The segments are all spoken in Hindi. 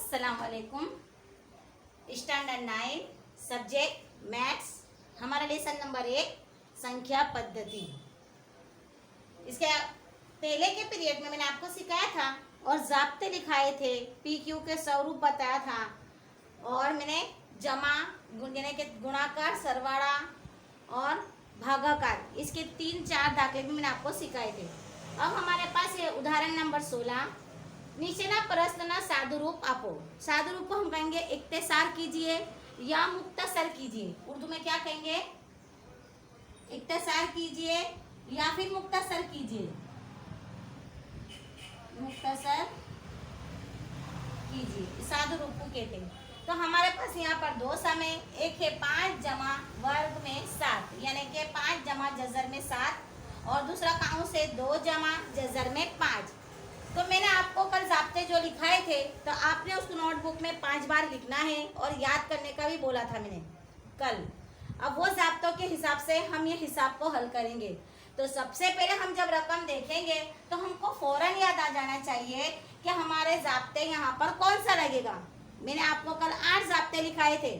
अस्सलाम वालेकुम। स्टैंडर्ड 9 सब्जेक्ट मैथ्स, हमारा लेसन नंबर 1 संख्या पद्धति। इसके पहले के पीरियड में मैंने आपको सिखाया था और ज़ाब्ते लिखाए थे, पी क्यू के स्वरूप बताया था और मैंने जमा यानी कि गुणाकार, सरवाड़ा और भागाकार, इसके 3-4 दाखले भी मैंने आपको सिखाए थे। अब हमारे पास ये उदाहरण नंबर 16। नीचे ना प्रश्न ना साधु रूप आपो। साधु रूप को हम कहेंगे इख्तिसार कीजिए या मुख्तसर कीजिए। उर्दू में क्या कहेंगे? इख्तिसार कीजिए या फिर मुख्तसर कीजिए। मुख्तसर कीजिए साधु रूप को कहते हैं। तो हमारे पास यहाँ पर दो समय, एक है 5 जमा वर्ग में 7 यानी कि 5 जमा जजर में 7 और दूसरा काउंट से 2 जमा जजर में 5। तो मैंने आपको कल ज़ाब्ते जो लिखाए थे तो आपने उसको नोटबुक में 5 बार लिखना है और याद करने का भी बोला था मैंने कल। अब वो ज़ाब्तों के हिसाब से हम ये हिसाब को हल करेंगे। तो सबसे पहले हम जब रकम देखेंगे तो हमको फौरन याद आ जाना चाहिए कि हमारे ज़ाब्ते यहाँ पर कौन सा लगेगा। मैंने आपको कल 8 ज़ाब्ते लिखाए थे,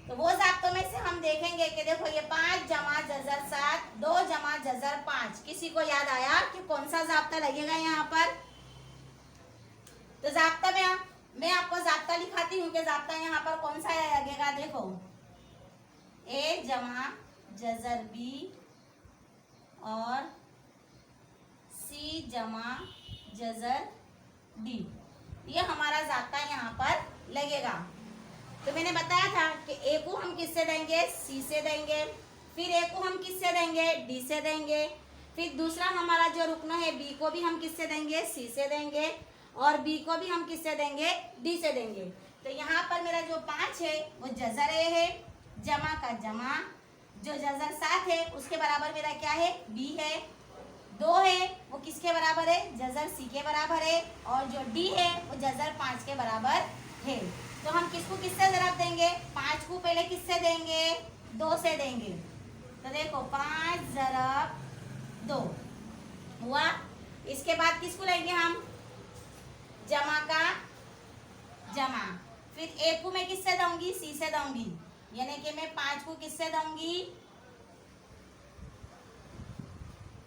तो वो ज़ाब्तों में से हम देखेंगे कि देखो ये 5 जमा जजर 7, 2 जमा जजर 5। किसी को याद आया कि कौन सा ज़ाब्ता लगेगा यहाँ पर? तो ज़ाब्ता में मैं आपको ज़ाब्ता लिखाती हूँ कि ज़ाब्ता यहाँ पर कौन सा लगेगा। देखो ए जमा जजर बी और सी जमा जजर डी, ये हमारा ज़ाब्ता यहाँ पर लगेगा। तो मैंने बताया था कि ए को हम किससे देंगे? सी से देंगे। फिर ए को हम किससे देंगे? डी से देंगे। फिर दूसरा हमारा जो रुकन है बी को भी हम किससे देंगे? सी से देंगे और बी को भी हम किससे देंगे? डी से देंगे। तो यहाँ पर मेरा जो 5 है वो जजर ए है, जमा का जमा। जो जजर 7 है उसके बराबर मेरा क्या है? बी है। 2 है वो किसके बराबर है? जजर सी के बराबर है। और जो डी है वो जजर 5 के बराबर है। तो हम किसको किससे ज़रब देंगे? 5 को पहले किससे देंगे? 2 से देंगे। तो देखो 5 ज़रब 2 हुआ। इसके बाद किसको लेंगे हम? जमा का जमा। फिर ए को मैं किससे दूंगी? सी से दूंगी, यानी कि मैं 5 को किससे दूंगी?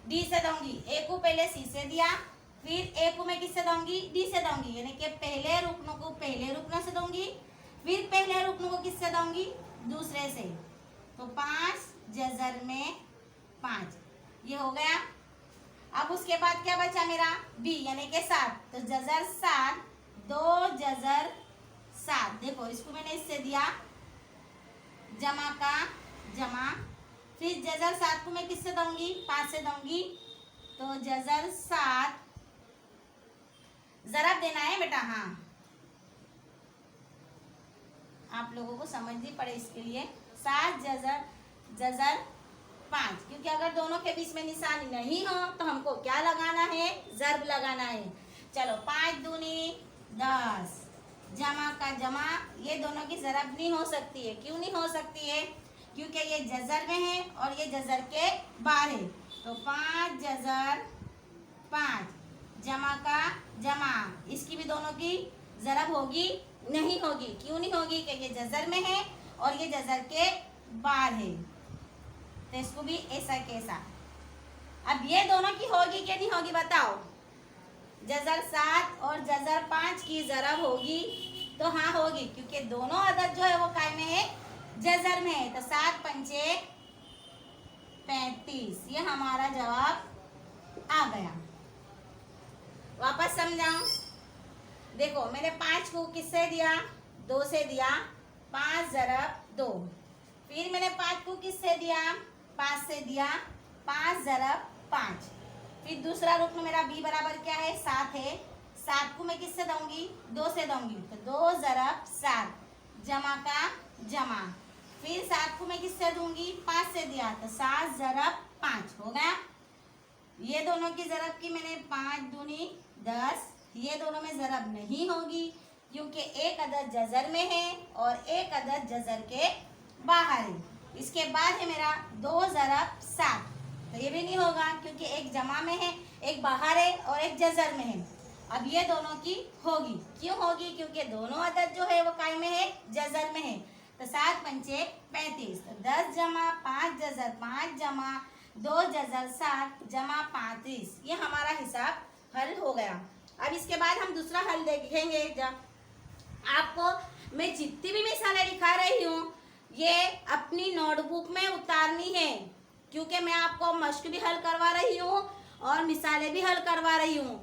डी से दूंगी। ए को पहले सी से दिया, फिर ए को मैं किससे दूंगी? डी से दूंगी, यानी कि पहले रुकनों को पहले रुकनों से दूंगी, फिर पहले रुकनों को किससे दूंगी? दूसरे से। तो 5 जजर में 5 ये हो गया। अब उसके बाद क्या बचा मेरा? बी यानी कि 7। तो जजर 7, 2 जजर 7। देखो इसको मैंने इससे दिया जमा का जमा। फिर जजर 7 को मैं किससे दूंगी? 5 से दूंगी। तो जजर 7 ज़रब देना है बेटा। हाँ, आप लोगों को समझनी पड़े इसके लिए। 7 जजर जजर 5, क्योंकि अगर दोनों के बीच में निशान नहीं हो तो हमको क्या लगाना है? ज़रब लगाना है। चलो 5 दूनी 10, जमा का जमा। ये दोनों की ज़रब नहीं हो सकती है। क्यों नहीं हो सकती है? क्योंकि ये जजर में है और ये जजर के बाहर है। तो 5 जजर 5 जमा का जमा, इसकी भी दोनों की ज़रब होगी? नहीं होगी। क्यों नहीं होगी? कि ये जजर में है और ये जजर के बाहर है। तो इसको भी ऐसा कैसा। अब ये दोनों की होगी कि नहीं होगी बताओ? जजर 7 और जजर 5 की ज़रब होगी? तो हाँ होगी, क्योंकि दोनों अदद जो है वो काय में है? जजर में है। तो 7 पंचे 35, ये हमारा जवाब आ गया। वापस समझाऊं? देखो मैंने 5 को किससे दिया? 2 से दिया। 5 ज़रब 2। फिर मैंने 5 को किससे दिया? 5 से दिया। 5 ज़रब 5। फिर दूसरा रुकन मेरा बी बराबर क्या है? 7 है। 7 को मैं किससे दूंगी? 2 से दूंगी। तो 2 ज़रब 7 जमा का जमा। फिर 7 को मैं किससे दूंगी? 5 से दिया। तो 7 ज़रब 5 हो गया। ये दोनों की ज़रब की मैंने 5 दूनी 10। ये दोनों में ज़रब नहीं होगी क्योंकि एक अदद जजर में है और एक अदद जजर के बाहर है। इसके बाद है मेरा 2 ज़रब 7। तो ये भी नहीं होगा क्योंकि एक जमा में है, एक बाहर है और एक जजर में है। अब ये दोनों की होगी, क्यों होगी? क्योंकि दोनों अदद जो है वो काय में है, जजर में है। तो 7 पंचे 35, तो 10 जमा 5 जजर 5 जमा 2 जजर 7 जमा 35, ये हमारा हिसाब हल हो गया। अब इसके बाद हम दूसरा हल देखेंगे। जब आपको मैं जितनी भी मिसालें दिखा रही हूँ ये अपनी नोटबुक में उतारनी है, क्योंकि मैं आपको मश्क भी हल करवा रही हूँ और मिसालें भी हल करवा रही हूँ,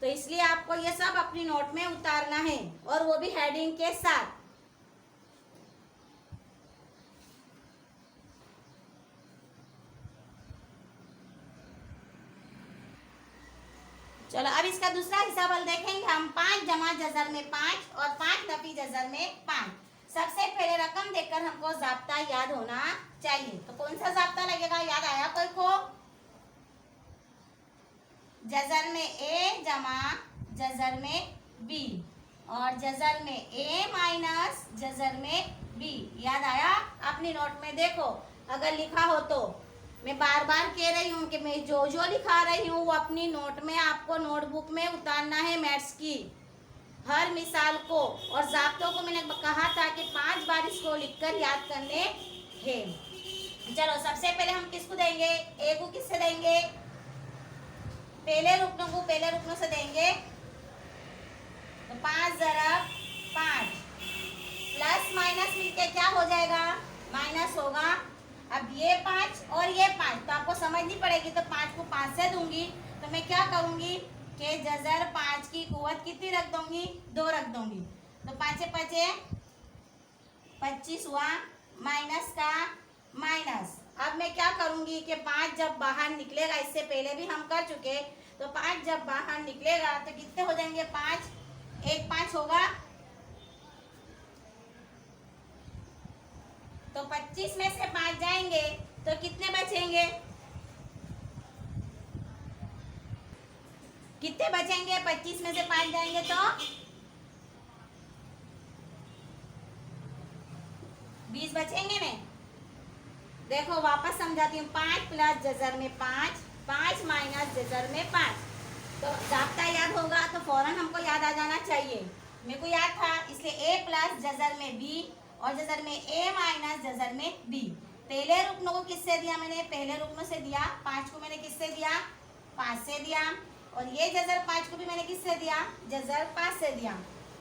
तो इसलिए आपको ये सब अपनी नोट में उतारना है, और वो भी हेडिंग के साथ। चलो अब इसका दूसरा हिसाब हल देखेंगे हम। 5 जमा जजर में 5 और 5 नफी जजर में 5। सबसे पहले रकम देखकर हमको जाब्ता याद होना चाहिए। तो कौन सा जाब्ता लगेगा, याद आया कोई को? जजर में ए जमा जजर में बी, और जजर में ए माइनस जजर में बी। याद आया? अपनी नोट में देखो, अगर लिखा हो तो। मैं बार बार कह रही हूँ कि मैं जो जो लिखा रही हूँ वो अपनी नोट में, आपको नोटबुक में उतारना है मैथ्स की हर मिसाल को। और जाब्तों को मैंने कहा था कि 5 बार इसको लिखकर याद करने हैं। चलो सबसे पहले हम किसको देंगे? ए को किससे देंगे? पहले रुकनों को पहले रुकनों से देंगे। तो 5 ज़रब 5 प्लस माइनस मिलके क्या हो जाएगा? माइनस होगा। अब ये 5 और ये 5 तो आपको समझनी पड़ेगी, तो 5 को 5 से दूंगी, तो मैं क्या करूंगी कि जजर 5 की कुव्वत कितनी रख दूंगी? 2 रख दूंगी। तो 5 5 25 हुआ, माइनस का माइनस। अब मैं क्या करूंगी कि 5 जब बाहर निकलेगा, इससे पहले भी हम कर चुके, तो 5 जब बाहर निकलेगा तो कितने हो जाएंगे? 5 1 5 होगा। तो 25 में से 5 जाएंगे तो कितने बचेंगे? कितने बचेंगे? 25 में से 5 जाएंगे तो 20 बचेंगे ने। देखो वापस समझाती हूँ। 5 प्लस जजर में 5, 5 माइनस जजर में 5। तो जाब्ता याद होगा तो फौरन हमको याद आ जाना चाहिए। मेरे को याद था, इसलिए ए प्लस जजर में बी और जजर में ए माइनस जजर में बी। पहले रुकनों को किससे दिया मैंने? पहले रुकनों से दिया। 5 को मैंने किससे दिया? 5 से दिया। और ये जजर 5 को भी मैंने किससे दिया? जजर 5 से दिया।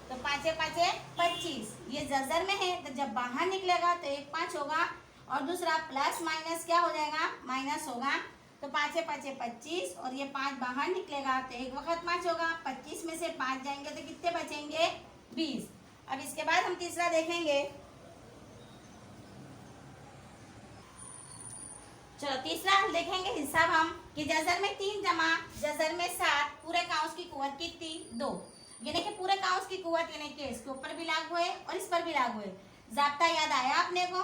तो 5 5 25, ये जजर में है तो जब बाहर निकलेगा तो 1 5 होगा, और दूसरा प्लस माइनस क्या हो जाएगा? माइनस होगा। तो 5 5 25, और ये 5 बाहर निकलेगा तो एक वक्त 5 होगा। 25 में से 5 जाएंगे तो कितने बचेंगे? 20। अब इसके बाद हम तीसरा देखेंगे। चलो तीसरा हम देखेंगे हिसाब हम कि जजर में 3 जमा जजर में 7 पूरे काउंस की कुव्वत कितनी? 2। यानी कि पूरे काउंस की कुव्वत यानी कि इसके ऊपर भी लागू है और इस पर भी लागू है। जाब्ता याद आया अपने को?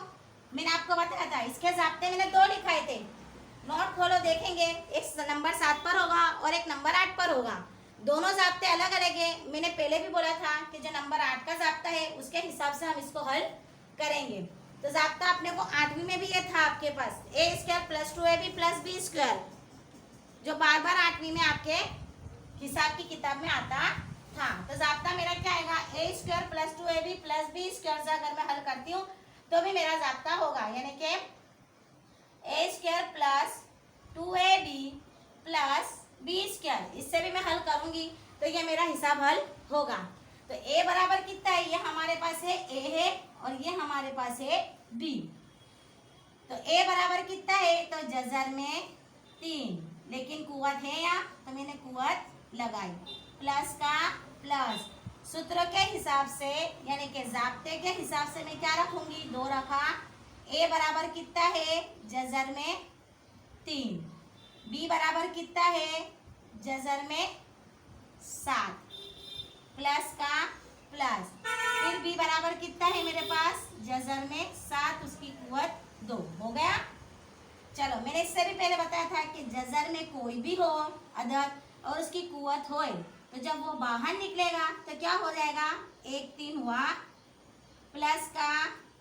मैंने आपको बताया था, इसके जाब्ते मैंने 2 लिखाए थे। नोट खोलो देखेंगे, एक नंबर 7 पर होगा और एक नंबर 8 पर होगा। दोनों जाब्ते अलग अलग है। मैंने पहले भी बोला था कि जो नंबर 8 का जाब्ता है उसके हिसाब से हम इसको हल करेंगे। तो जाब्ता अपने को 8वीं में भी ये था आपके पास, A square plus 2ab plus B square, जो बार बार 8वीं में आपके हिसाब की किताब में आता था। तो जाब्ता मेरा क्या आएगा? A square plus 2ab plus B square से अगर मैं हल करती हूँ तो भी मेरा जाब्ता होगा, यानी कि A square plus 2ab plus B square, इससे भी मैं हल करूंगी तो ये मेरा हिसाब हल होगा। तो ए बराबर कितना है? ये हमारे पास है ए है और ये हमारे पास है बी। तो ए बराबर कितना है? तो जजर में 3, लेकिन कुव्वत है यहाँ तो मैंने कुव्वत लगाई। प्लस का प्लस, सूत्र के हिसाब से यानी कि जाब्ते के हिसाब से मैं क्या रखूंगी? 2 रखा। ए बराबर कितना है? जजर में 3। बी बराबर कितना है? जजर में 7। प्लस का प्लस, फिर बी बराबर कितना है मेरे पास? जजर में 7, उसकी कुव्वत 2 हो गया। चलो मैंने इससे भी पहले बताया था कि जजर में कोई भी हो अदद और उसकी कुव्वत होए तो जब वो बाहर निकलेगा तो क्या हो जाएगा? 1 3 हुआ, प्लस का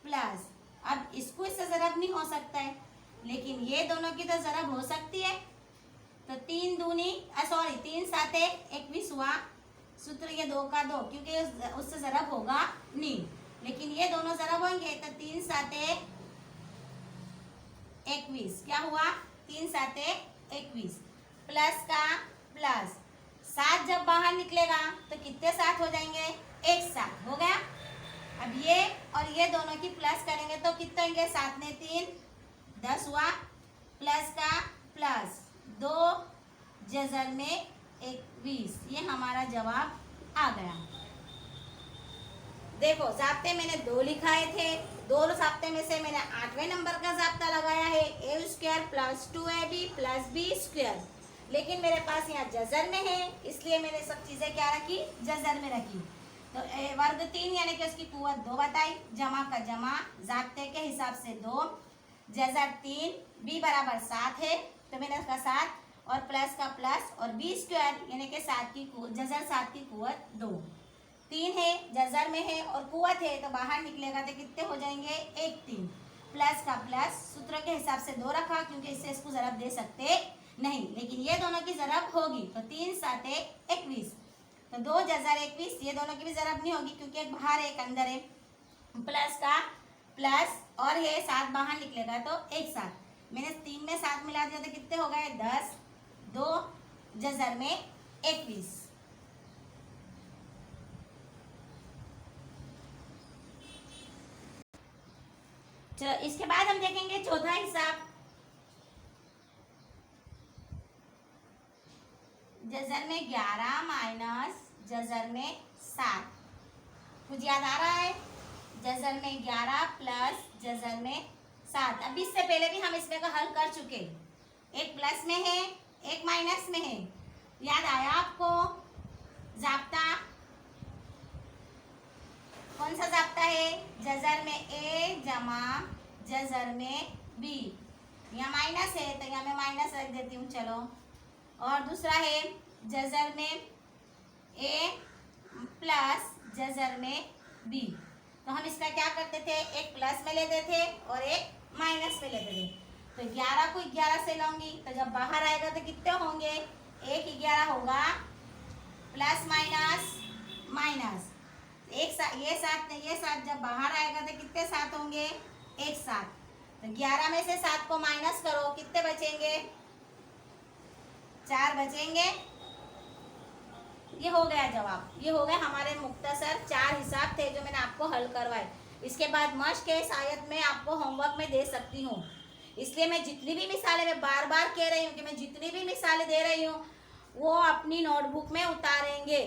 प्लस। अब इसको इससे ज़रब नहीं हो सकता है, लेकिन ये दोनों की तो ज़रब हो सकती है। तो 3 दूनी 3 7 21 हुआ, सूत्र ये 2 का 2, क्योंकि उससे ज़रब होगा नहीं, लेकिन ये दोनों ज़रब होंगे तो 3 साते 21। क्या हुआ? 3 साते 21 प्लस का प्लस 7 जब बाहर निकलेगा तो कितने 7 हो जाएंगे? एक 7 हो गया। अब ये और ये दोनों की प्लस करेंगे तो कितने होंगे? 7 में 3 10 हुआ, प्लस का प्लस 2 जज़र में 21। ये हमारा जवाब आ गया। देखो ज़ाब्ते मैंने 2 लिखाए थे, 2 ज़ाब्ते में से मैंने 8वें नंबर का ज़ाब्ता लगाया है a² plus 2ab plus b²। लेकिन मेरे पास यहाँ जज़र में है, इसलिए मैंने सब चीज़ें क्या रखी? जज़र में रखी। तो वर्ग 3 यानी कि उसकी कुव्वत 2 बताई, जमा का जमा ज़ाब्ते के हिसाब से 2, जज़र 3, b बराबर 7 है तो मैंने उसका 7 और प्लस का प्लस और b² यानी कि 7 की जज़र 7 की कुव्वत 2, 3 है जज़र में है और कुव्वत है तो बाहर निकलेगा तो कितने हो जाएंगे? 1 3 प्लस का प्लस सूत्र के हिसाब से 2 रखा, क्योंकि इससे इसको ज़रब दे सकते नहीं, लेकिन ये दोनों की ज़रब होगी तो 3 साते 21 तो 2 जज़र 21, ये दोनों की भी ज़रब नहीं होगी क्योंकि एक बाहर एक अंदर है, प्लस का प्लस और ये 7 बाहर निकलेगा तो 1 7। मैंने 3 में 7 मिला दिया तो कितने हो गए? 10, 2 जज़र में 21। चलो इसके बाद हम देखेंगे चौथा हिसाब। जज़र में 11 माइनस जज़र में 7, कुछ याद आ रहा है? जज़र में 11 प्लस जज़र में 7। अब इससे पहले भी हम इसमें का हल कर चुके, एक प्लस में है एक माइनस में है, याद आया आपको? ज़ाब्ता कौन सा ज़ाब्ता है? जज़र में a जमा जज़र में b। यहाँ माइनस है तो यहाँ मैं माइनस रख देती हूँ, चलो। और दूसरा है जज़र में a प्लस जज़र में b, तो हम इसका क्या करते थे? एक प्लस में लेते थे और एक माइनस में लेते थे। तो 11 को 11 से लूँगी तो जब बाहर आएगा तो कितने होंगे? 1 11 होगा, प्लस माइनस माइनस ये 7 जब बाहर आएगा तो कितने 7 होंगे? 1 7। तो 11 में से 7 को माइनस करो, कितने बचेंगे? 4 बचेंगे। ये हो गया जवाब। ये हो गए हमारे मुख्तसर 4 हिसाब थे जो मैंने आपको हल करवाए। इसके बाद मश्क है, शायद मैं आपको होमवर्क में दे सकती हूँ, इसलिए मैं जितनी भी मिसालें, मैं बार बार कह रही हूँ कि मैं जितनी भी मिसालें दे रही हूँ वो अपनी नोटबुक में उतारेंगे,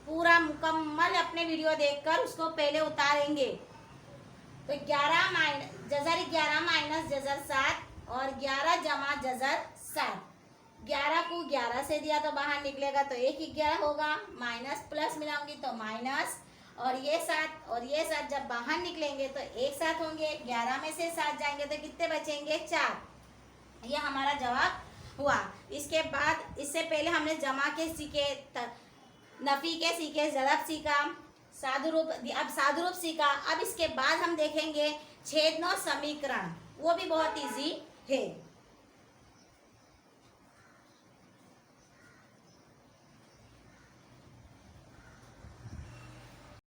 पूरा मुकम्मल अपने वीडियो देखकर उसको पहले उतारेंगे। तो 11 जज़र 11 माइनस जज़र 7 और 11 जमा जज़र 7। 11 को 11 से दिया तो बाहर निकलेगा तो 1 11 होगा, माइनस प्लस मिलाऊंगी तो माइनस, और ये 7 जब बाहर निकलेंगे तो 1 7 होंगे। 11 में से 7 जाएंगे तो कितने बचेंगे? 4। ये हमारा जवाब हुआ। इसके बाद इससे पहले हमने जमा के सीखे, नफ़ी के सीखे, ज़रब सीखा, सादुरूप, अब सादुरूप सीखा। अब इसके बाद हम देखेंगे छेदन और समीकरण, वो भी बहुत इजी है।